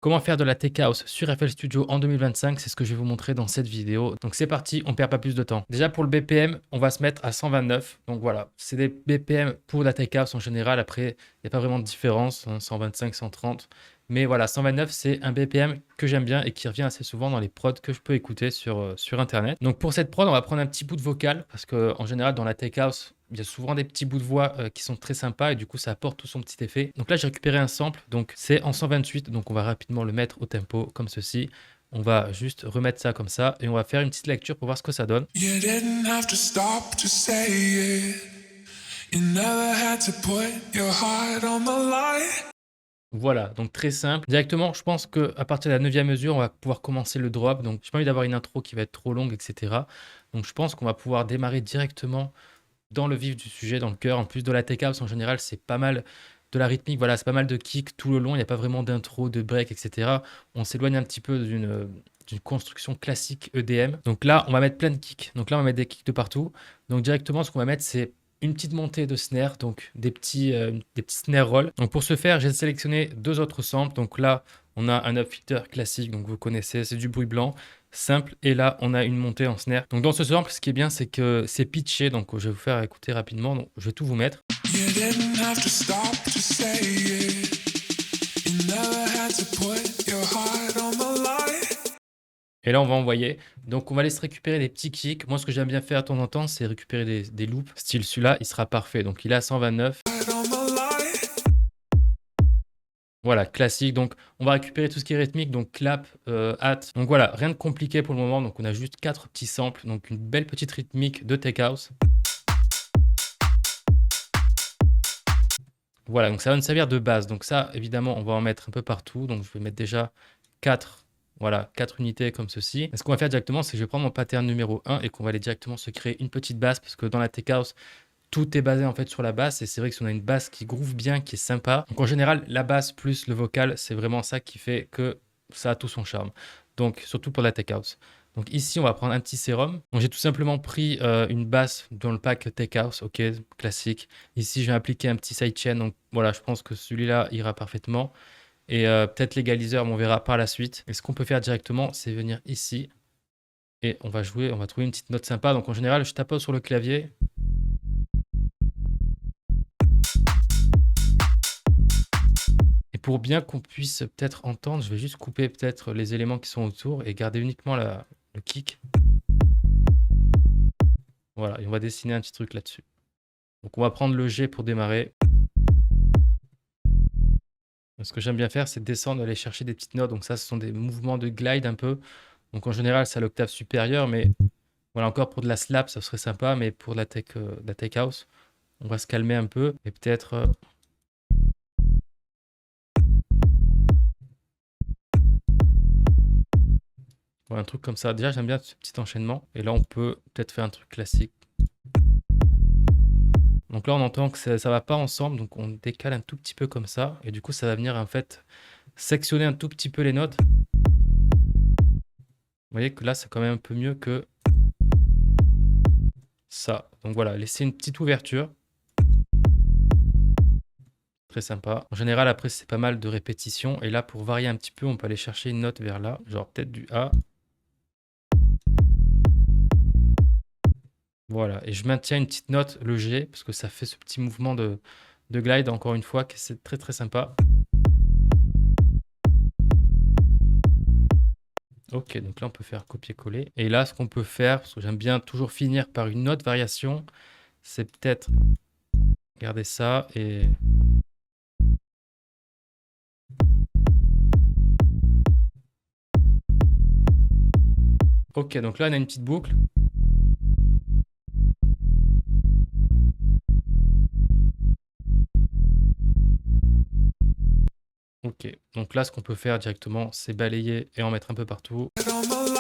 Comment faire de la tech house sur FL Studio en 2025, c'est ce que je vais vous montrer dans cette vidéo. Donc c'est parti, on perd pas plus de temps. Déjà pour le BPM, on va se mettre à 129. Donc voilà, c'est des BPM pour la tech house en général. Après, il n'y a pas vraiment de différence, hein, 125, 130. Mais voilà, 129, c'est un BPM que j'aime bien et qui revient assez souvent dans les prods que je peux écouter sur Internet. Donc pour cette prod, on va prendre un petit bout de vocal parce qu'en général, dans la tech house, il y a souvent des petits bouts de voix qui sont très sympas et du coup, ça apporte tout son petit effet. Donc là, j'ai récupéré un sample, donc c'est en 128, donc on va rapidement le mettre au tempo comme ceci. On va juste remettre ça comme ça et on va faire une petite lecture pour voir ce que ça donne. You didn't have to stop to say it. You never had to put your heart on the line. Voilà, donc très simple. Directement, je pense qu'à partir de la 9e mesure, on va pouvoir commencer le drop. Donc, j'ai pas envie d'avoir une intro qui va être trop longue, etc. Donc, je pense qu'on va pouvoir démarrer directement dans le vif du sujet, dans le cœur. En plus de la tech house, en général, c'est pas mal de la rythmique. Voilà, c'est pas mal de kicks tout le long. Il n'y a pas vraiment d'intro, de break, etc. On s'éloigne un petit peu d'une construction classique EDM. Donc là, on va mettre plein de kicks. Donc là, on va mettre des kicks de partout. Donc directement, ce qu'on va mettre, c'est une petite montée de snare, donc des petits snare rolls. Donc pour ce faire, j'ai sélectionné deux autres samples. Donc là, on a un upfilter classique, donc vous connaissez, c'est du bruit blanc, simple. Et là, on a une montée en snare. Donc dans ce sample, ce qui est bien, c'est que c'est pitché. Donc je vais vous faire écouter rapidement. Donc je vais tout vous mettre. You didn't have to stop to say it. You never had to put your heart on the line. Et là, on va envoyer. Donc, on va laisser récupérer des petits kicks. Moi, ce que j'aime bien faire de temps en temps, c'est récupérer des loops. Style celui-là, il sera parfait. Donc, il est à 129. Heart on the line. Voilà, classique. Donc, on va récupérer tout ce qui est rythmique. Donc, clap, hat. Donc, voilà, rien de compliqué pour le moment. Donc, on a juste 4 petits samples. Donc, une belle petite rythmique de tech house. Voilà, donc ça va nous servir de base. Donc, ça, évidemment, on va en mettre un peu partout. Donc, je vais mettre déjà 4. Voilà, 4 unités comme ceci. Et ce qu'on va faire directement, c'est que je vais prendre mon pattern numéro 1 et qu'on va aller directement se créer une petite basse parce que dans la tech house, tout est basé en fait sur la basse et c'est vrai que si on a une basse qui groove bien, qui est sympa, donc en général la basse plus le vocal, c'est vraiment ça qui fait que ça a tout son charme. Donc surtout pour la tech house. Donc ici on va prendre un petit sérum. Donc j'ai tout simplement pris une basse dans le pack tech house, ok, classique. Ici je vais appliquer un petit sidechain, donc voilà, je pense que celui-là ira parfaitement. Et peut-être l'égaliseur, mais on verra par la suite. Et ce qu'on peut faire directement, c'est venir ici et on va jouer, on va trouver une petite note sympa. Donc en général, je tapote sur le clavier. Et pour bien qu'on puisse peut-être entendre, je vais juste couper peut-être les éléments qui sont autour et garder uniquement le kick. Voilà, et on va dessiner un petit truc là-dessus. Donc on va prendre le G pour démarrer. Ce que j'aime bien faire, c'est descendre, aller chercher des petites notes. Donc ça, ce sont des mouvements de glide un peu. Donc en général, c'est à l'octave supérieure, mais voilà, encore pour de la slap, ça serait sympa, mais pour la tech house, on va se calmer un peu et peut-être voilà, un truc comme ça. Déjà, j'aime bien ce petit enchaînement. Et là, on peut peut-être faire un truc classique. Donc là, on entend que ça ne va pas ensemble, donc on décale un tout petit peu comme ça. Et du coup, ça va venir en fait sectionner un tout petit peu les notes. Vous voyez que là, c'est quand même un peu mieux que ça. Donc voilà, laisser une petite ouverture. Très sympa. En général, après, c'est pas mal de répétitions. Et là, pour varier un petit peu, on peut aller chercher une note vers là. Genre peut-être du A. Voilà. Et je maintiens une petite note, le G, parce que ça fait ce petit mouvement de glide, encore une fois, que c'est très très sympa. Ok, donc là, on peut faire copier-coller. Et là, ce qu'on peut faire, parce que j'aime bien toujours finir par une autre variation, c'est peut-être garder ça et... Ok, donc là, on a une petite boucle. Ok, donc là, ce qu'on peut faire directement, c'est balayer et en mettre un peu partout. Heart on the line.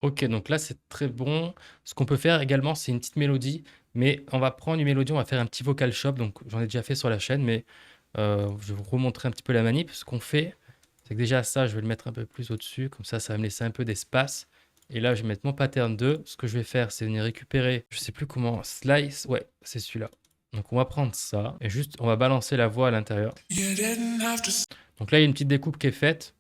Ok, donc là, c'est très bon. Ce qu'on peut faire également, c'est une petite mélodie, mais on va prendre une mélodie, on va faire un petit vocal shop. Donc, j'en ai déjà fait sur la chaîne, mais je vais vous remontrer un petit peu la manip. Ce qu'on fait, c'est que déjà ça, je vais le mettre un peu plus au-dessus. Comme ça va me laisser un peu d'espace. Et là, je vais mettre mon pattern 2. Ce que je vais faire, c'est venir récupérer, je sais plus comment, slice. Ouais, c'est celui-là. Donc on va prendre ça et juste on va balancer la voix à l'intérieur. You didn't have to Donc là, il y a une petite découpe qui est faite.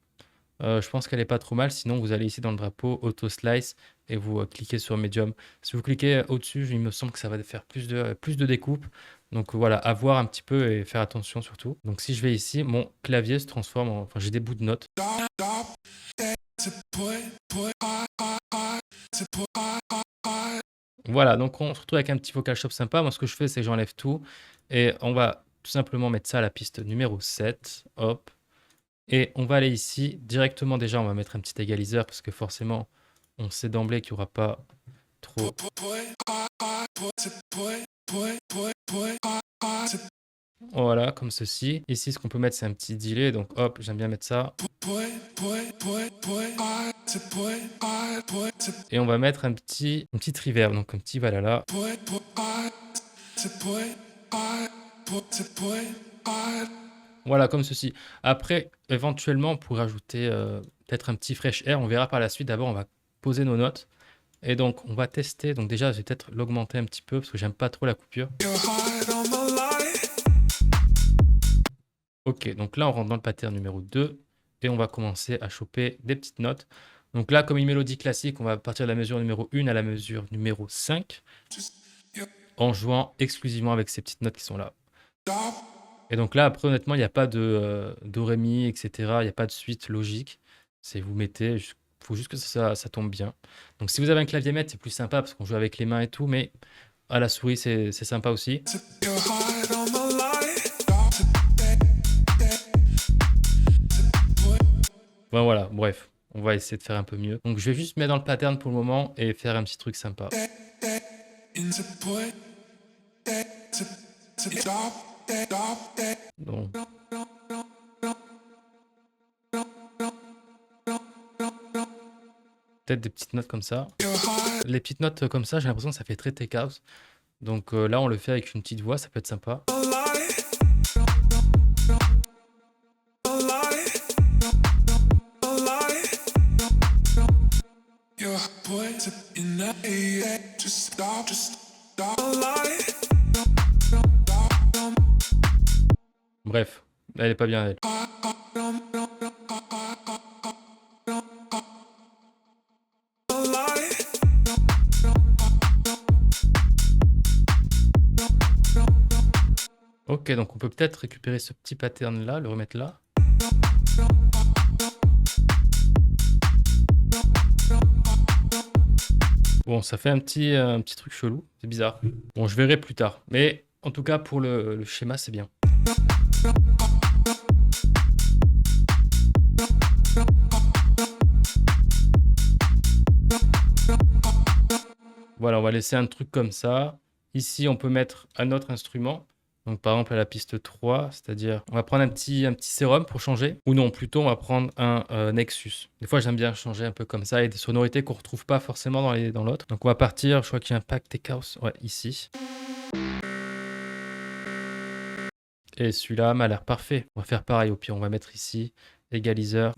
Je pense qu'elle est pas trop mal. Sinon, vous allez ici dans le drapeau, Auto Slice et vous cliquez sur Medium. Si vous cliquez au-dessus, il me semble que ça va faire plus de découpe. Donc voilà, à voir un petit peu et faire attention surtout. Donc si je vais ici, mon clavier se transforme en... Enfin, j'ai des bouts de notes. stop to put to put Voilà, donc on se retrouve avec un petit vocal shop sympa. Moi, ce que je fais, c'est que j'enlève tout et on va tout simplement mettre ça à la piste numéro 7. Hop. Et on va aller ici directement. Déjà, on va mettre un petit égaliseur parce que forcément, on sait d'emblée qu'il n'y aura pas trop. Voilà, comme ceci. Ici, ce qu'on peut mettre, c'est un petit delay. Donc, hop, j'aime bien mettre ça. Et on va mettre une petite reverb. Donc, un petit valhalla. Voilà, comme ceci. Après, éventuellement, on pourrait ajouter peut-être un petit fresh air. On verra par la suite. D'abord, on va poser nos notes. Et donc, on va tester. Donc, déjà, je vais peut-être l'augmenter un petit peu parce que j'aime pas trop la coupure. Ok, donc là, on rentre dans le pattern numéro 2 et on va commencer à choper des petites notes. Donc là, comme une mélodie classique, on va partir de la mesure numéro 1 à la mesure numéro 5 en jouant exclusivement avec ces petites notes qui sont là. Et donc là, après, honnêtement, il n'y a pas de do, ré, mi, etc. Il n'y a pas de suite logique. C'est vous mettez, il faut juste que ça tombe bien. Donc si vous avez un clavier maître, c'est plus sympa parce qu'on joue avec les mains et tout, mais à la souris, c'est sympa aussi. Bon, voilà, bref, on va essayer de faire un peu mieux. Donc je vais juste mettre dans le pattern pour le moment et faire un petit truc sympa. Donc, peut-être des petites notes comme ça. Les petites notes comme ça, j'ai l'impression que ça fait très tech house. Donc là, on le fait avec une petite voix, ça peut être sympa. Bref, elle est pas bien, elle. Ok, donc on peut peut-être récupérer ce petit pattern là, le remettre là. Bon, ça fait un petit truc chelou, c'est bizarre. Bon, je verrai plus tard. Mais en tout cas, pour le schéma, c'est bien. Voilà, on va laisser un truc comme ça. Ici, on peut mettre un autre instrument. Donc, par exemple, à la piste 3, c'est-à-dire, on va prendre un petit sérum pour changer. Ou non, plutôt, on va prendre un Nexus. Des fois, j'aime bien changer un peu comme ça et des sonorités qu'on ne retrouve pas forcément dans l'autre. Donc, on va partir, je crois qu'il y a un pack Tech House, ouais, ici. Et celui-là m'a l'air parfait. On va faire pareil, au pire, on va mettre ici, égaliseur.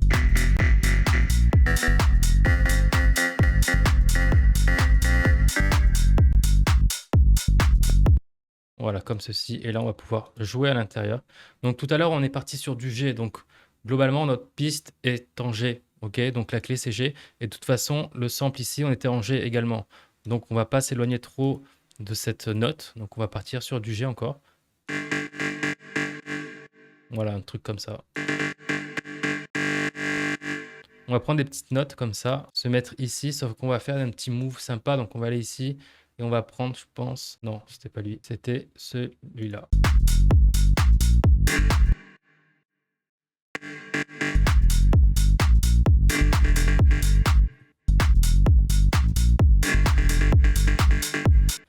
Voilà, comme ceci. Et là, on va pouvoir jouer à l'intérieur. Donc, tout à l'heure, on est parti sur du G. Donc, globalement, notre piste est en G. OK, donc la clé, c'est G. Et de toute façon, le sample ici, on était en G également. Donc, on ne va pas s'éloigner trop de cette note. Donc, on va partir sur du G encore. Voilà, un truc comme ça. On va prendre des petites notes comme ça, se mettre ici, sauf qu'on va faire un petit move sympa. Donc, on va aller ici. Et on va prendre, je pense... Non, c'était pas lui. C'était celui-là.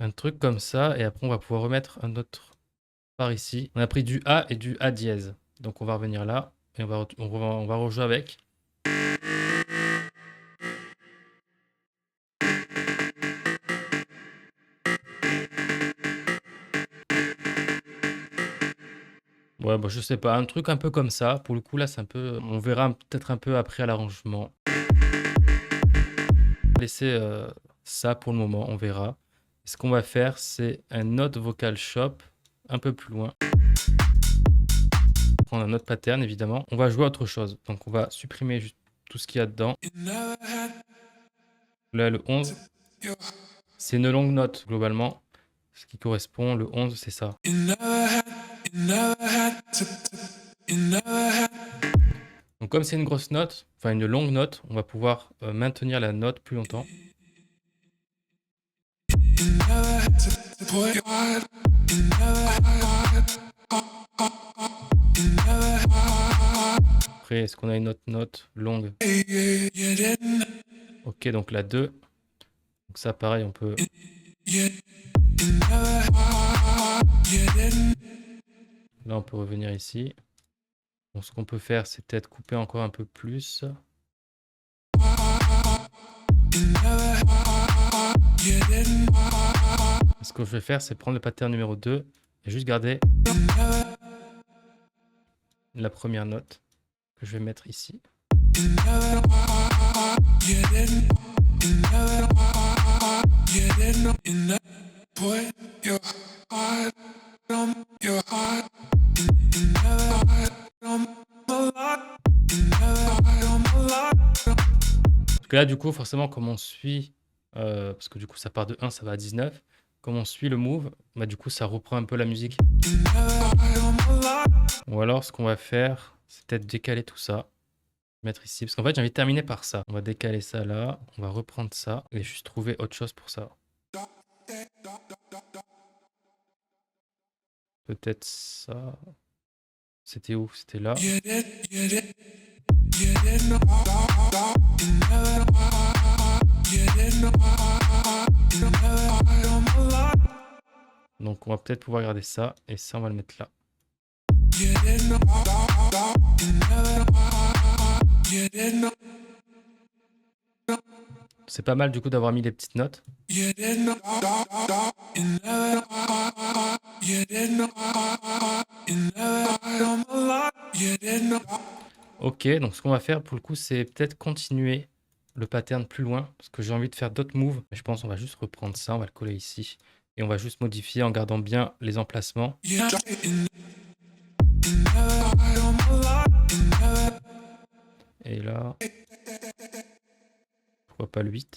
Un truc comme ça. Et après, on va pouvoir remettre un autre par ici. On a pris du A et du A dièse. Donc, on va revenir là. Et on va rejouer avec. Ouais, bah, je sais pas, un truc un peu comme ça. Pour le coup, là, c'est un peu. On verra peut-être un peu après à l'arrangement. Laisser ça pour le moment, on verra. Ce qu'on va faire, c'est un autre vocal shop un peu plus loin. Prendre un autre pattern, évidemment. On va jouer à autre chose. Donc, on va supprimer juste tout ce qu'il y a dedans. Là, le 11, c'est une longue note, globalement. Ce qui correspond, le 11, c'est ça. Donc, comme c'est une grosse note, enfin une longue note, on va pouvoir maintenir la note plus longtemps. Après, est-ce qu'on a une autre note longue? Ok, donc la 2. Donc ça, pareil, on peut... Là, on peut revenir ici. Donc, ce qu'on peut faire, c'est peut-être couper encore un peu plus. Ce que je vais faire, c'est prendre le pattern numéro 2 et juste garder la première note que je vais mettre ici. Parce que là, du coup, forcément, comme on suit, parce que du coup, ça part de 1, ça va à 19. Comme on suit le move, bah, du coup, ça reprend un peu la musique. Ou alors, ce qu'on va faire, c'est peut-être décaler tout ça. Mettre ici. Parce qu'en fait, j'ai envie de terminer par ça. On va décaler ça là. On va reprendre ça. Et juste trouver autre chose pour ça. Peut-être ça. C'était où? C'était là. Donc on va peut-être pouvoir garder ça. Et ça, on va le mettre là. C'est pas mal du coup d'avoir mis les petites notes. Ok, donc ce qu'on va faire pour le coup, c'est peut-être continuer le pattern plus loin, parce que j'ai envie de faire d'autres moves. Mais je pense qu'on va juste reprendre ça, on va le coller ici. Et on va juste modifier en gardant bien les emplacements. Et là, pourquoi pas le 8?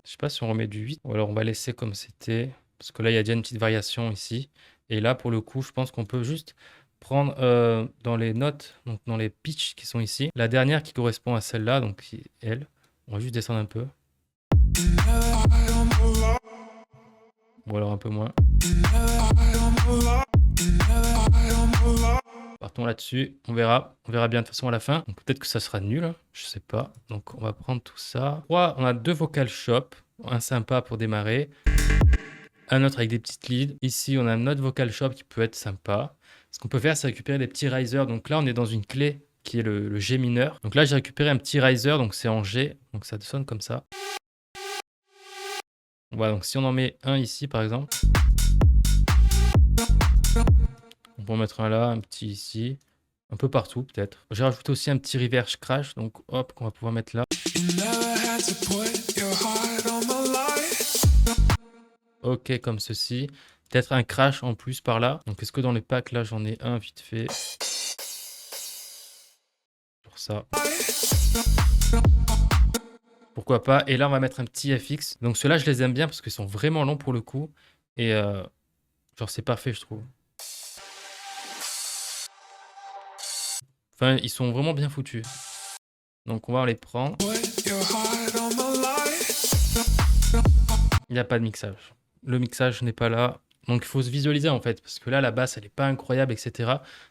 Je sais pas si on remet du 8 ou alors on va laisser comme c'était. Parce que là, il y a déjà une petite variation ici. Et là, pour le coup, je pense qu'on peut juste prendre dans les notes, donc dans les pitchs qui sont ici, la dernière qui correspond à celle-là, donc qui est elle. On va juste descendre un peu. Ou alors un peu moins. Partons là-dessus, on verra bien de toute façon à la fin. Peut-être que ça sera nul, hein, je sais pas. Donc on va prendre tout ça. On a 2 vocal shop, un sympa pour démarrer, un autre avec des petites leads. Ici on a un autre vocal shop qui peut être sympa. Ce qu'on peut faire, c'est récupérer des petits risers. Donc là on est dans une clé qui est le G mineur. Donc là j'ai récupéré un petit riser, donc c'est en G, donc ça sonne comme ça. Voilà, donc si on en met un ici par exemple, on peut en mettre un là, un petit ici, un peu partout peut-être. J'ai rajouté aussi un petit reverse crash, donc hop, qu'on va pouvoir mettre là. Ok, comme ceci. Peut-être un crash en plus par là. Donc est-ce que dans les packs là j'en ai un vite fait pour ça. Pourquoi pas. Et là on va mettre un petit FX. Donc ceux-là je les aime bien parce qu'ils sont vraiment longs pour le coup. Et genre c'est parfait je trouve. Enfin ils sont vraiment bien foutus. Donc on va les prendre. Il n'y a pas de mixage. Le mixage n'est pas là. Donc il faut se visualiser en fait, parce que là la basse elle n'est pas incroyable, etc.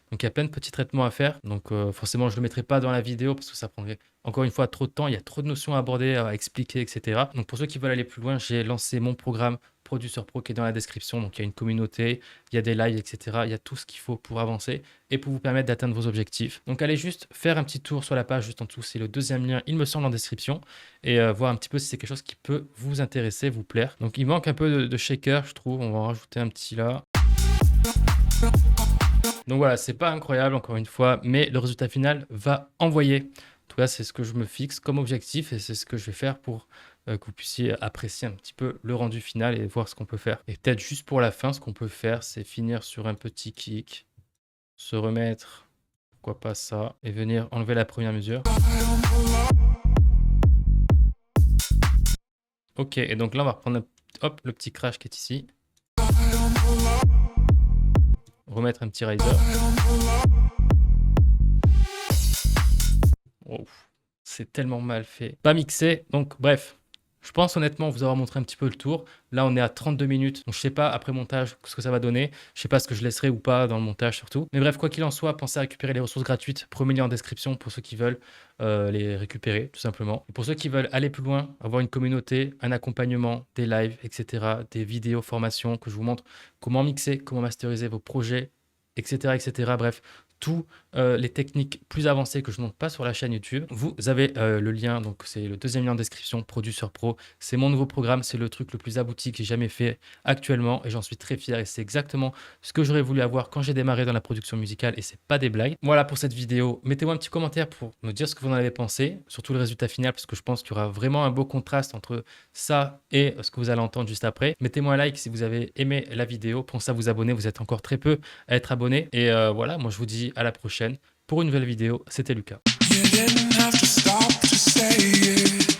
Donc il y a plein de petits traitements à faire. Donc forcément je ne le mettrai pas dans la vidéo parce que ça prendrait encore une fois trop de temps. Il y a trop de notions à aborder, à expliquer, etc. Donc pour ceux qui veulent aller plus loin, j'ai lancé mon programme Producer Pro qui est dans la description. Donc il y a une communauté, il y a des lives, etc. Il y a tout ce qu'il faut pour avancer et pour vous permettre d'atteindre vos objectifs. Donc allez juste faire un petit tour sur la page juste en dessous. C'est le 2e lien, il me semble, en description. Et voir un petit peu si c'est quelque chose qui peut vous intéresser, vous plaire. Donc il manque un peu de shaker, je trouve. On va en rajouter un petit là. Donc voilà, c'est pas incroyable encore une fois, mais le résultat final va envoyer. En tout cas, c'est ce que je me fixe comme objectif et c'est ce que je vais faire pour que vous puissiez apprécier un petit peu le rendu final et voir ce qu'on peut faire. Et peut-être juste pour la fin, ce qu'on peut faire, c'est finir sur un petit kick, se remettre, pourquoi pas ça, et venir enlever la première mesure. Ok, et donc là, on va reprendre hop, le petit crash qui est ici. Remettre un petit riser. Oh, c'est tellement mal fait. Pas mixé, donc bref. Je pense honnêtement vous avoir montré un petit peu le tour. Là, on est à 32 minutes. Donc, je sais pas après montage ce que ça va donner. Je sais pas ce que je laisserai ou pas dans le montage surtout. Mais bref, quoi qu'il en soit, pensez à récupérer les ressources gratuites. Premier lien en description pour ceux qui veulent les récupérer tout simplement. Et pour ceux qui veulent aller plus loin, avoir une communauté, un accompagnement, des lives, etc. Des vidéos, formations que je vous montre comment mixer, comment masteriser vos projets, etc. etc. Bref, tous les techniques plus avancées que je ne montre pas sur la chaîne YouTube. Vous avez le lien, donc c'est le deuxième lien en description, Producer Pro. C'est mon nouveau programme, c'est le truc le plus abouti que j'ai jamais fait actuellement et j'en suis très fier et c'est exactement ce que j'aurais voulu avoir quand j'ai démarré dans la production musicale et c'est pas des blagues. Voilà pour cette vidéo. Mettez-moi un petit commentaire pour me dire ce que vous en avez pensé, surtout le résultat final parce que je pense qu'il y aura vraiment un beau contraste entre ça et ce que vous allez entendre juste après. Mettez-moi un like si vous avez aimé la vidéo. Pensez à vous abonner, vous êtes encore très peu à être abonné. Et voilà, moi je vous dis à la prochaine pour une nouvelle vidéo. C'était Lucas. You didn't have to stop to say it.